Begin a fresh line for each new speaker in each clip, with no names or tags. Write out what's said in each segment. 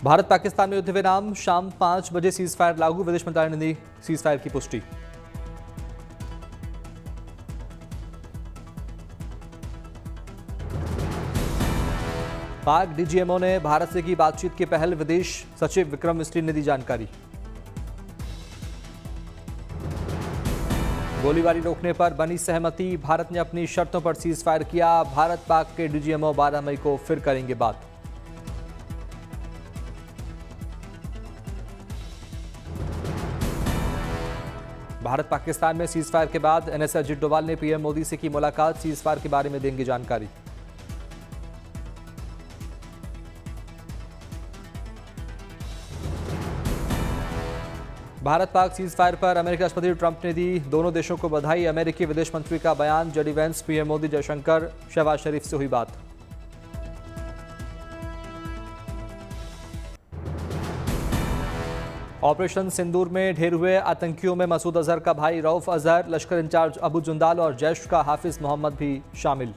भारत पाकिस्तान में युद्ध विराम, शाम 5 बजे सीज फायर लागू, विदेश मंत्रालय ने दी सीज फायर की पुष्टि। पाक डीजीएमओ ने भारत से की बातचीत की पहल, विदेश सचिव विक्रम मिस्री ने दी जानकारी। गोलीबारी रोकने पर बनी सहमति, भारत ने अपनी शर्तों पर सीज फायर किया। भारत पाक के डीजीएमओ 12 मई को फिर करेंगे बात। भारत पाकिस्तान में सीज फायर के बाद एनएस अजित डोभाल ने पीएम मोदी से की मुलाकात, सीज फायर के बारे में देंगे जानकारी। भारत पाक सीज फायर पर अमेरिकी राष्ट्रपति ट्रंप ने दी दोनों देशों को बधाई, अमेरिकी विदेश मंत्री का बयान, JD Vance, PM Modi, Jaishankar, Shehbaz Sharif से हुई बात। ऑपरेशन सिंदूर में ढेर हुए आतंकियों में मसूद अजहर का भाई रऊफ अजहर, लश्कर इंचार्ज अबू जुंदाल और जैश का हाफिज मोहम्मद भी शामिल।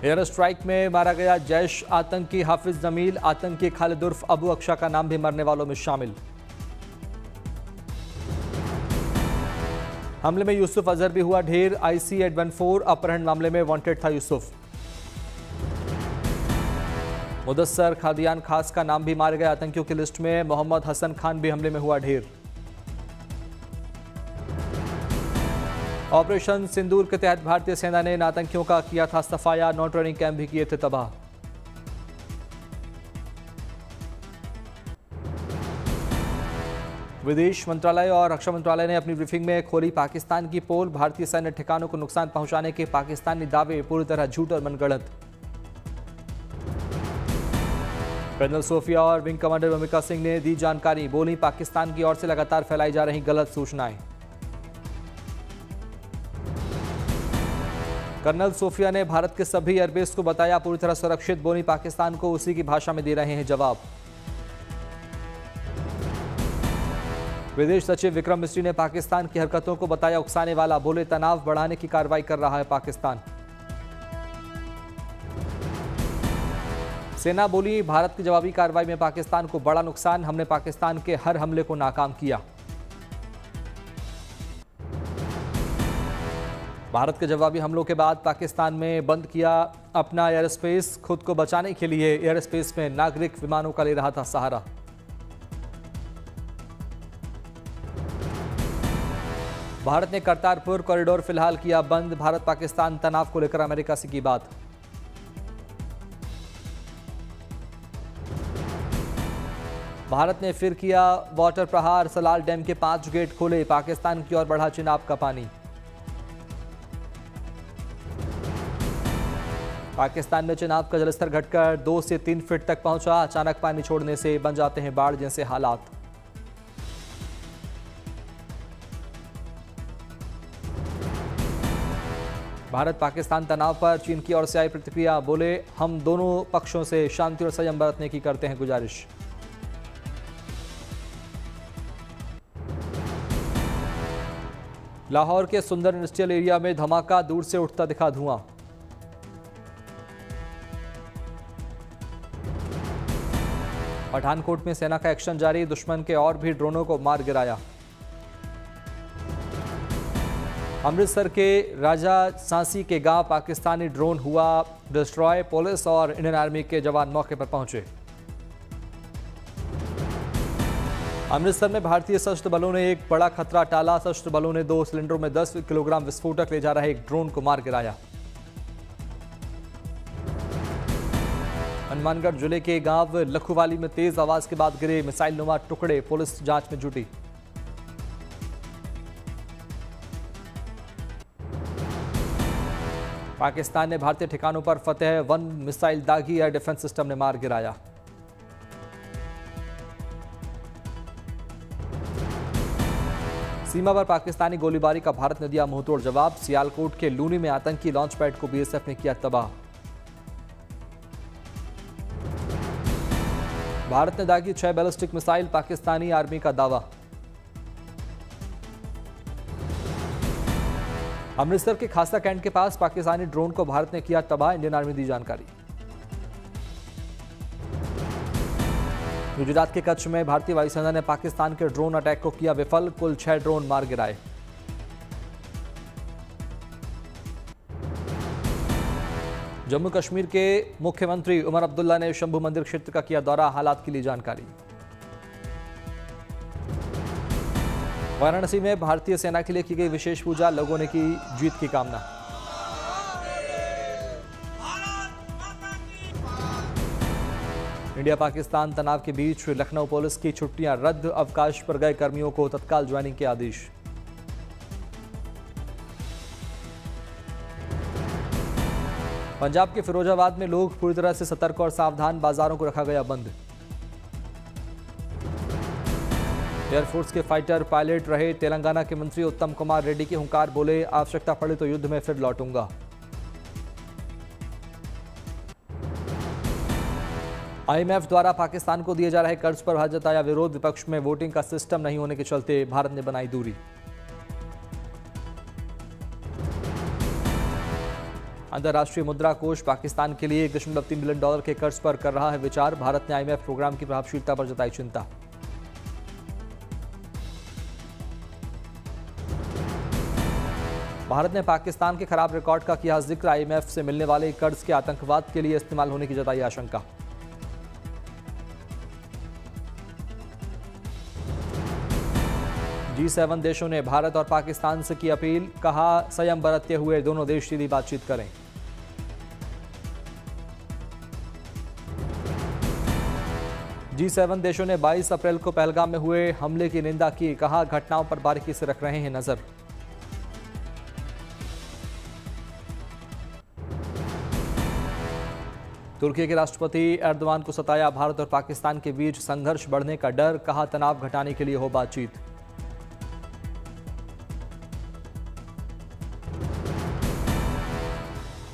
एयर स्ट्राइक में मारा गया जैश आतंकी हाफिज जमील, आतंकी खालिद उर्फ अबू अक्षा का नाम भी मरने वालों में शामिल। हमले में यूसुफ अजहर भी हुआ ढेर, IC 814 अपहरण मामले में वांटेड था यूसुफ। मुदस्सर खादियान खास का नाम भी मारे गए आतंकियों की लिस्ट में, मोहम्मद हसन खान भी हमले में हुआ ढेर। ऑपरेशन सिंदूर के तहत भारतीय सेना ने इन आतंकियों का किया था सफाया, 9 ट्रेनिंग कैंप भी किए थे तबाह। विदेश मंत्रालय और रक्षा मंत्रालय ने अपनी ब्रीफिंग में खोली पाकिस्तान की पोल, भारतीय सैन्य ठिकानों को नुकसान पहुंचाने के पाकिस्तानी दावे पूरी तरह झूठ और मनगढ़ंत। कर्नल सोफिया और विंग कमांडर भूमिका सिंह ने दी जानकारी, बोली पाकिस्तान की ओर से लगातार फैलाई जा रही गलत सूचनाएं। कर्नल सोफिया ने भारत के सभी एयरबेस को बताया पूरी तरह सुरक्षित, बोली पाकिस्तान को उसी की भाषा में दे रहे हैं जवाब। विदेश सचिव विक्रम मिस्री ने पाकिस्तान की हरकतों को बताया उकसाने वाला, बोले तनाव बढ़ाने की कार्रवाई कर रहा है पाकिस्तान। सेना बोली भारत की जवाबी कार्रवाई में पाकिस्तान को बड़ा नुकसान, हमने पाकिस्तान के हर हमले को नाकाम किया। भारत के जवाबी हमलों के बाद पाकिस्तान में बंद किया अपना एयर स्पेस, खुद को बचाने के लिए एयर स्पेस में नागरिक विमानों का ले रहा था सहारा। भारत ने करतारपुर कॉरिडोर फिलहाल किया बंद, भारत पाकिस्तान तनाव को लेकर अमेरिका से की बात। भारत ने फिर किया वाटर प्रहार, सलाल डैम के 5 गेट खोले, पाकिस्तान की ओर बढ़ा चिनाब का पानी। पाकिस्तान में चिनाब का जलस्तर घटकर 2 से 3 फीट तक पहुंचा, अचानक पानी छोड़ने से बन जाते हैं बाढ़ जैसे हालात। भारत पाकिस्तान तनाव पर चीन की ओर से आई प्रतिक्रिया, बोले हम दोनों पक्षों से शांति और संयम बरतने की करते हैं गुजारिश। लाहौर के सुंदर इंडस्ट्रियल एरिया में धमाका, दूर से उठता दिखा धुआं। पठानकोट में सेना का एक्शन जारी, दुश्मन के और भी ड्रोनों को मार गिराया। अमृतसर के राजा सांसी के गांव पाकिस्तानी ड्रोन हुआ डिस्ट्रॉय, पुलिस और इंडियन आर्मी के जवान मौके पर पहुंचे। अमृतसर में भारतीय सशस्त्र बलों ने एक बड़ा खतरा टाला, सशस्त्र बलों ने 2 सिलेंडरों में 10 किलोग्राम विस्फोटक ले जा रहे एक ड्रोन को मार गिराया। हनुमानगढ़ जिले के गांव लखुवाली में तेज आवाज के बाद गिरे मिसाइल नुमा टुकड़े, पुलिस जांच में जुटी। पाकिस्तान ने भारतीय ठिकानों पर फतेह 1 मिसाइल दागी, एयर डिफेंस सिस्टम ने मार गिराया। सीमा पर पाकिस्तानी गोलीबारी का भारत ने दिया मुंहतोड़ जवाब, सियालकोट के लूनी में आतंकी लॉन्च पैड को BSF ने किया तबाह। भारत ने दागी 6 बैलिस्टिक मिसाइल, पाकिस्तानी आर्मी का दावा। अमृतसर के खासा कैंट के पास पाकिस्तानी ड्रोन को भारत ने किया तबाह, इंडियन आर्मी दी जानकारी। गुजरात के कच्छ में भारतीय वायुसेना ने पाकिस्तान के ड्रोन अटैक को किया विफल, कुल 6 ड्रोन मार गिराए। जम्मू कश्मीर के मुख्यमंत्री उमर अब्दुल्ला ने शंभू मंदिर क्षेत्र का किया दौरा, हालात की ली जानकारी। वाराणसी में भारतीय सेना के लिए की गई विशेष पूजा, लोगों ने की जीत की कामना। इंडिया पाकिस्तान तनाव के बीच लखनऊ पुलिस की छुट्टियां रद्द, अवकाश पर गए कर्मियों को तत्काल ज्वाइनिंग के आदेश। पंजाब के फिरोजाबाद में लोग पूरी तरह से सतर्क और सावधान, बाजारों को रखा गया बंद। एयरफोर्स के फाइटर पायलट रहे तेलंगाना के मंत्री उत्तम कुमार रेड्डी के हुंकार, बोले आवश्यकता पड़े तो युद्ध में फिर लौटूंगा। आईएमएफ द्वारा पाकिस्तान को दिए जा रहे कर्ज पर भारत जताया विरोध, विपक्ष में वोटिंग का सिस्टम नहीं होने के चलते भारत ने बनाई दूरी। अंतर्राष्ट्रीय मुद्रा कोष पाकिस्तान के लिए $1.3 बिलियन के कर्ज पर कर रहा है विचार, भारत ने आईएमएफ प्रोग्राम की प्रभावशीलता पर जताई चिंता। भारत ने पाकिस्तान के खराब रिकॉर्ड का किया जिक्र, आईएमएफ से मिलने वाले कर्ज के आतंकवाद के लिए इस्तेमाल होने की जताई आशंका। G7 देशों ने भारत और पाकिस्तान से की अपील, कहा संयम बरतते हुए दोनों देश सीधी बातचीत करें। G7 देशों ने 22 अप्रैल को पहलगाम में हुए हमले की निंदा की, कहा घटनाओं पर बारीकी से रख रहे हैं नजर। तुर्की के राष्ट्रपति एर्दोगान को सताया भारत और पाकिस्तान के बीच संघर्ष बढ़ने का डर, कहा तनाव घटाने के लिए हो बातचीत।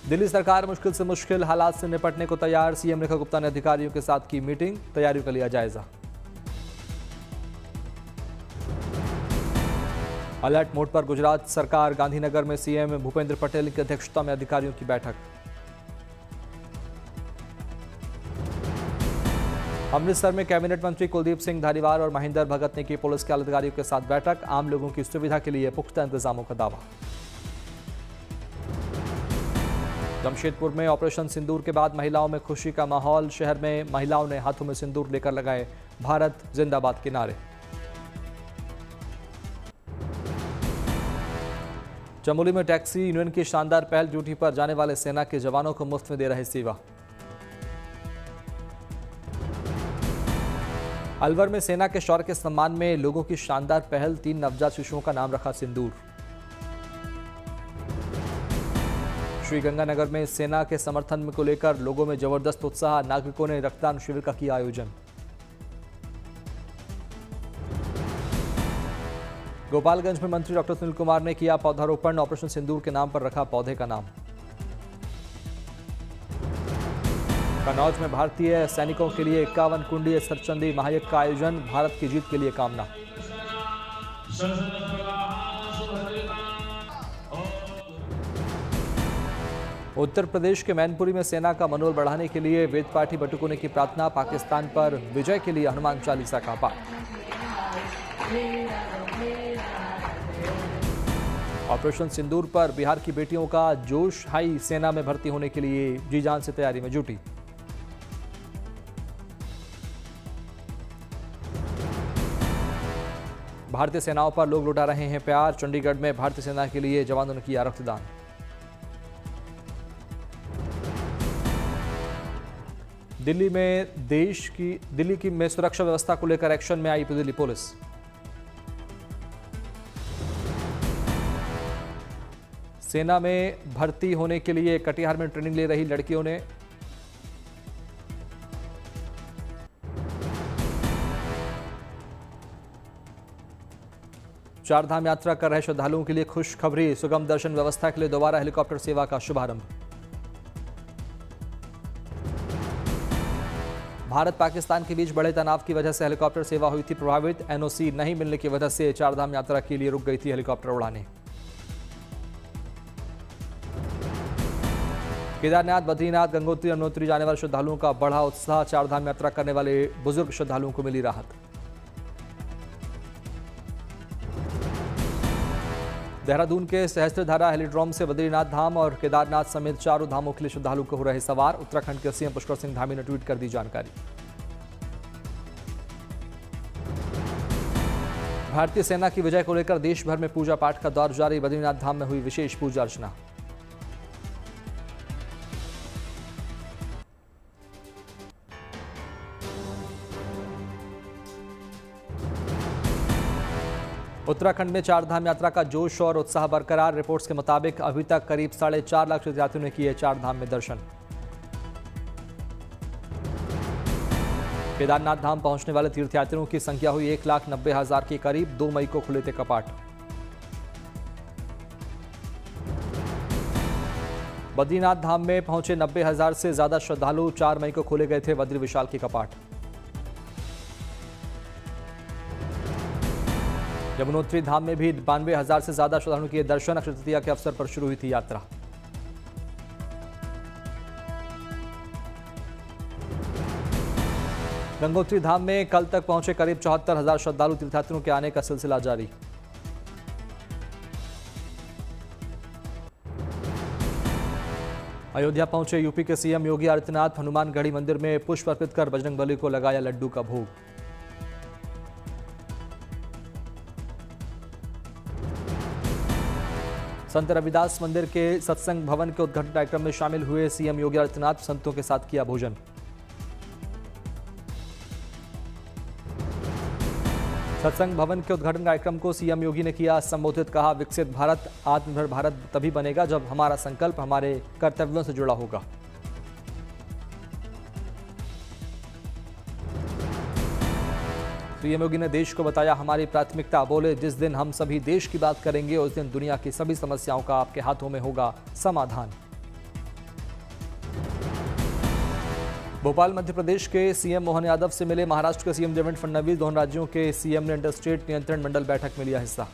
दिल्ली सरकार मुश्किल से मुश्किल हालात से निपटने को तैयार, सीएम रेखा गुप्ता ने अधिकारियों के साथ की मीटिंग, तैयारियों का लिया जायजा। अलर्ट मोड पर गुजरात सरकार, गांधीनगर में सीएम भूपेंद्र पटेल की अध्यक्षता में अधिकारियों की बैठक। अमृतसर में कैबिनेट मंत्री कुलदीप सिंह धारीवाल और महेंद्र भगत ने की पुलिस के अधिकारियों के साथ बैठक, आम लोगों की सुविधा के लिए पुख्ता इंतजामों का दावा। जमशेदपुर में ऑपरेशन सिंदूर के बाद महिलाओं में खुशी का माहौल, शहर में महिलाओं ने हाथों में सिंदूर लेकर लगाए भारत जिंदाबाद के नारे। चमोली में टैक्सी यूनियन की शानदार पहल, ड्यूटी पर जाने वाले सेना के जवानों को मुफ्त में दे रहे सेवा। अलवर में सेना के शौर्य के सम्मान में लोगों की शानदार पहल, 3 नवजात शिशुओं का नाम रखा सिंदूर। श्रीगंगानगर में सेना के समर्थन को लेकर लोगों में जबरदस्त उत्साह, नागरिकों ने रक्तदान शिविर का किया आयोजन। गोपालगंज में मंत्री डॉक्टर सुनील कुमार ने किया पौधारोपण, ऑपरेशन सिंदूर के नाम पर रखा पौधे का नाम। कन्नौज में भारतीय सैनिकों के लिए 51 कुंडीय सरचंदी महायज्ञ का आयोजन, भारत की जीत के लिए कामना। उत्तर प्रदेश के मैनपुरी में सेना का मनोबल बढ़ाने के लिए वेद पाठी बटुकों ने की प्रार्थना, पाकिस्तान पर विजय के लिए हनुमान चालीसा का पाठ। ऑपरेशन सिंदूर पर बिहार की बेटियों का जोश हाई, सेना में भर्ती होने के लिए जी जान से तैयारी में जुटी। भारतीय सेनाओं पर लोग लुटा रहे हैं प्यार, चंडीगढ़ में भारतीय सेना के लिए जवानों ने किया रक्तदान। दिल्ली में सुरक्षा व्यवस्था को लेकर एक्शन में आई दिल्ली पुलिस। सेना में भर्ती होने के लिए कटिहार में ट्रेनिंग ले रही लड़कियों ने चारधाम यात्रा कर रहे श्रद्धालुओं के लिए खुशखबरी, सुगम दर्शन व्यवस्था के लिए दोबारा हेलीकॉप्टर सेवा का शुभारंभ। भारत पाकिस्तान के बीच बड़े तनाव की वजह से हेलीकॉप्टर सेवा हुई थी प्रभावित, एनओसी नहीं मिलने की वजह से चारधाम यात्रा के लिए रुक गई थी हेलीकॉप्टर उड़ानें। केदारनाथ, बद्रीनाथ, गंगोत्री, यमुनोत्री जाने वाले श्रद्धालुओं का बढ़ा उत्साह। चारधाम यात्रा करने वाले बुजुर्ग श्रद्धालुओं को मिली राहत। देहरादून के सहस्त्रधारा हेलीड्रोम से बद्रीनाथ धाम और केदारनाथ समेत चारों धामों के लिए श्रद्धालु को हो रहे सवार। उत्तराखंड के सीएम पुष्कर सिंह धामी ने ट्वीट कर दी जानकारी। भारतीय सेना की विजय को लेकर देश भर में पूजा पाठ का दौर जारी। बद्रीनाथ धाम में हुई विशेष पूजा अर्चना। उत्तराखंड में चारधाम यात्रा का जोश और उत्साह बरकरार। रिपोर्ट्स के मुताबिक अभी तक करीब 4.5 लाख तीर्थयात्रियों ने किए चारधाम में दर्शन। केदारनाथ धाम पहुंचने वाले तीर्थयात्रियों की संख्या हुई 1,90,000 के करीब। 2 मई को खुले थे कपाट। बद्रीनाथ धाम में पहुंचे 90,000 से ज्यादा श्रद्धालु। 4 मई को खोले गए थे बद्री विशाल के कपाट। यमुनोत्री धाम में भी 92,000 से ज्यादा श्रद्धालुओं के दर्शन। अक्षय तृतीया के अवसर पर शुरू हुई थी यात्रा। गंगोत्री धाम में कल तक पहुंचे करीब 74,000 श्रद्धालु। तीर्थयात्रियों के आने का सिलसिला जारी। अयोध्या पहुंचे यूपी के सीएम योगी आदित्यनाथ। हनुमानगढ़ी मंदिर में पुष्प अर्पित कर बजरंगबली को लगाया लड्डू का भोग। संत रविदास मंदिर के सत्संग भवन के उद्घाटन कार्यक्रम में शामिल हुए सीएम योगी आदित्यनाथ। संतों के साथ किया भोजन। सत्संग भवन के उद्घाटन कार्यक्रम को सीएम योगी ने किया संबोधित। कहा, विकसित भारत, आत्मनिर्भर भारत तभी बनेगा जब हमारा संकल्प हमारे कर्तव्यों से जुड़ा होगा। सीएम योगी ने देश को बताया हमारी प्राथमिकता। बोले, जिस दिन हम सभी देश की बात करेंगे उस दिन दुनिया की सभी समस्याओं का आपके हाथों में होगा समाधान। भोपाल मध्य प्रदेश के सीएम मोहन यादव से मिले महाराष्ट्र के सीएम देवेंद्र फडणवीस। दोनों राज्यों के सीएम ने इंटरस्टेट नियंत्रण मंडल बैठक में लिया हिस्सा।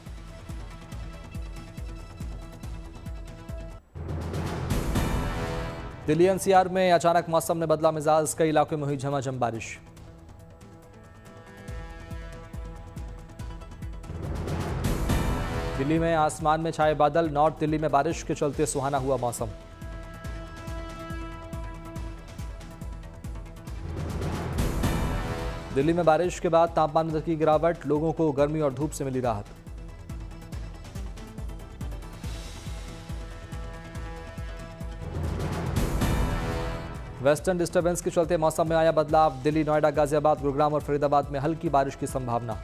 दिल्ली एनसीआर में अचानक मौसम ने बदला मिजाज। कई इलाकों में हुई झमाझम बारिश। दिल्ली में आसमान में छाए बादल। नॉर्थ दिल्ली में बारिश के चलते सुहाना हुआ मौसम। दिल्ली में बारिश के बाद तापमान में की गिरावट। लोगों को गर्मी और धूप से मिली राहत। वेस्टर्न डिस्टर्बेंस के चलते मौसम में आया बदलाव। दिल्ली, नोएडा, गाजियाबाद, गुरुग्राम और फरीदाबाद में हल्की बारिश की संभावना।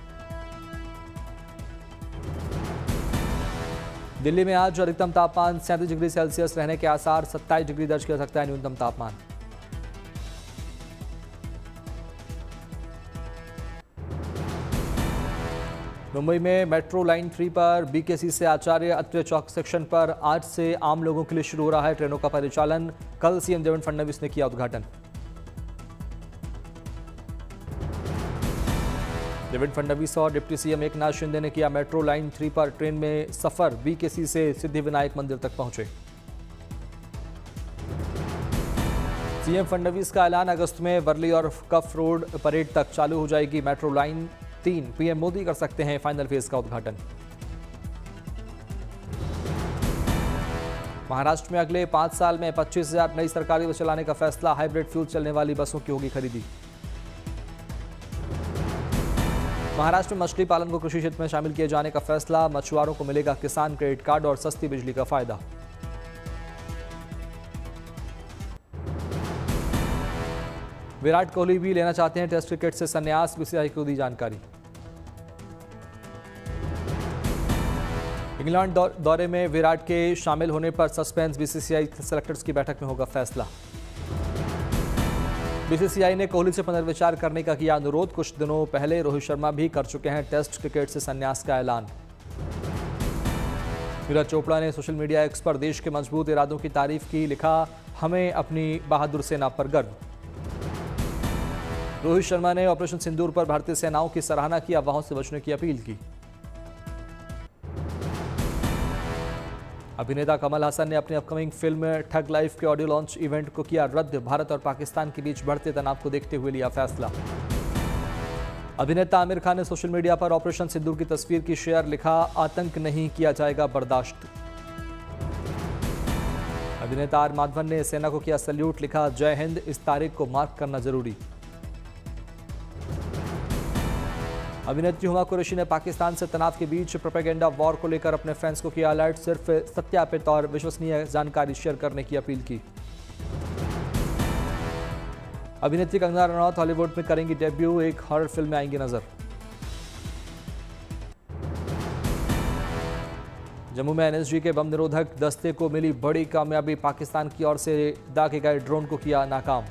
दिल्ली में आज अधिकतम तापमान 37 डिग्री सेल्सियस रहने के आसार। 27 डिग्री दर्ज किया जा सकता है न्यूनतम तापमान। मुंबई में मेट्रो लाइन 3 पर बीकेसी से आचार्य अत्रे चौक सेक्शन पर आज से आम लोगों के लिए शुरू हो रहा है ट्रेनों का परिचालन। कल सीएम देवेंद्र फडणवीस ने किया उद्घाटन। देवेंद्र फडणवीस और डिप्टी सीएम एकनाथ शिंदे ने किया मेट्रो लाइन 3 पर ट्रेन में सफर। बीकेसी से सिद्धिविनायक मंदिर तक पहुंचे। सीएम फडणवीस का ऐलान, अगस्त में वर्ली और कफ रोड परेड तक चालू हो जाएगी मेट्रो लाइन 3। पीएम मोदी कर सकते हैं फाइनल फेज का उद्घाटन। महाराष्ट्र में अगले 5 साल में 25,000 नई सरकारी बस चलाने का फैसला। हाइब्रिड फ्यूल चलने वाली बसों की होगी खरीदी। महाराष्ट्र में मछली पालन को कृषि क्षेत्र में शामिल किए जाने का फैसला। मछुआरों को मिलेगा किसान क्रेडिट कार्ड और सस्ती बिजली का फायदा। विराट कोहली भी लेना चाहते हैं टेस्ट क्रिकेट से संन्यास। बीसीसीआई को दी जानकारी। इंग्लैंड दौरे में विराट के शामिल होने पर सस्पेंस। बीसीसीआई सेलेक्टर्स की बैठक में होगा फैसला। बीसीसीआई ने कोहली से पुनर्विचार करने का किया अनुरोध। कुछ दिनों पहले रोहित शर्मा भी कर चुके हैं टेस्ट क्रिकेट से संन्यास का ऐलान। नीरज चोपड़ा ने सोशल मीडिया एक्स पर देश के मजबूत इरादों की तारीफ की। लिखा, हमें अपनी बहादुर सेना पर गर्व। रोहित शर्मा ने ऑपरेशन सिंदूर पर भारतीय सेनाओं की सराहना की। अफवाहों से बचने की अपील की। अभिनेता कमल हासन ने अपनी अपकमिंग फिल्म ठग लाइफ के ऑडियो लॉन्च इवेंट को किया रद्द। भारत और पाकिस्तान के बीच बढ़ते तनाव को देखते हुए लिया फैसला। अभिनेता आमिर खान ने सोशल मीडिया पर ऑपरेशन सिंदूर की तस्वीर की शेयर, लिखा आतंक नहीं किया जाएगा बर्दाश्त। अभिनेता आर माधवन ने सेना को किया सैल्यूट, लिखा जय हिंद, इस तारीख को मार्क करना जरूरी। अभिनेत्री हुमा कुरैशी ने पाकिस्तान से तनाव के बीच प्रोपेगेंडा वॉर को लेकर अपने फैंस को किया अलर्ट, सिर्फ सत्यापित और विश्वसनीय जानकारी शेयर करने की अपील की। अभिनेत्री कंगना रनौत हॉलीवुड में करेंगी डेब्यू, एक हॉरर फिल्म में आएंगी नजर। जम्मू में एनएसजी के बम निरोधक दस्ते को मिली बड़ी कामयाबी, पाकिस्तान की ओर से दागे गए ड्रोन को किया नाकाम।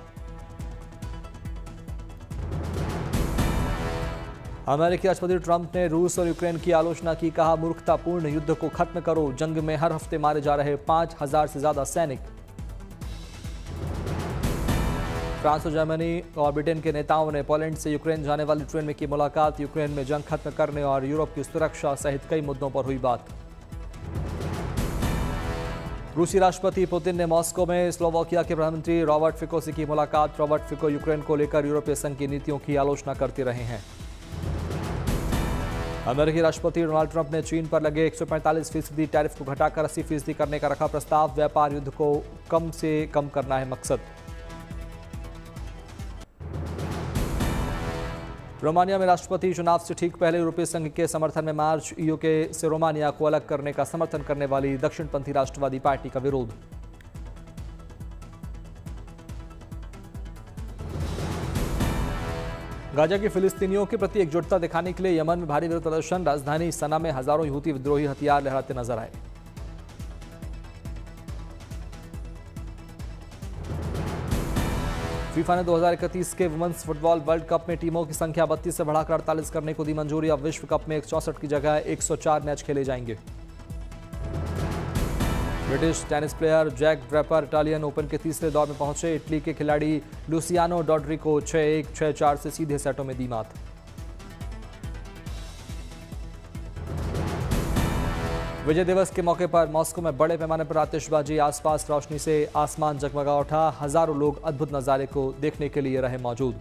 अमेरिकी राष्ट्रपति ट्रंप ने रूस और यूक्रेन की आलोचना की, कहा मूर्खतापूर्ण युद्ध को खत्म करो, जंग में हर हफ्ते मारे जा रहे 5000 से ज्यादा सैनिक। फ्रांस और जर्मनी और ब्रिटेन के नेताओं ने पोलैंड से यूक्रेन जाने वाली ट्रेन में की मुलाकात, यूक्रेन में जंग खत्म करने और यूरोप की सुरक्षा सहित कई मुद्दों पर हुई बात। रूसी राष्ट्रपति पुतिन ने मॉस्को में स्लोवाकिया के प्रधानमंत्री रॉबर्ट फिको से की मुलाकात। रॉबर्ट फिको यूक्रेन को लेकर यूरोपीय संघ की नीतियों की आलोचना करते रहे हैं। अमेरिकी राष्ट्रपति डोनाल्ड ट्रंप ने चीन पर लगे 145% टैरिफ को घटाकर 80% करने का रखा प्रस्ताव, व्यापार युद्ध को कम से कम करना है मकसद। रोमानिया में राष्ट्रपति चुनाव से ठीक पहले यूरोपीय संघ के समर्थन में मार्च, यूके से रोमानिया को अलग करने का समर्थन करने वाली दक्षिणपंथी राष्ट्रवादी पार्टी का विरोध। गाजा की फिलिस्तीनियों के प्रति एकजुटता दिखाने के लिए यमन में भारी विरोध प्रदर्शन, राजधानी सना में हजारों यहूदी विद्रोही हथियार लहराते नजर आए। फीफा ने 2031 के वुमेन्स फुटबॉल वर्ल्ड कप में टीमों की संख्या 32 से बढ़ाकर 48 करने को दी मंजूरी। अब विश्व कप में 164 की जगह 104 मैच खेले जाएंगे। British tennis player Jack Draper Italian Open के तीसरे दौर में पहुंचे। इटली के खिलाड़ी लुसियानो डॉड्री को 6-1, 6-4 से सीधे सेटों में दी मात। विजय दिवस के मौके पर मॉस्को में बड़े पैमाने पर आतिशबाजी, आसपास रोशनी से आसमान जगमगा उठा। हजारों लोग अद्भुत नजारे को देखने के लिए रहे मौजूद।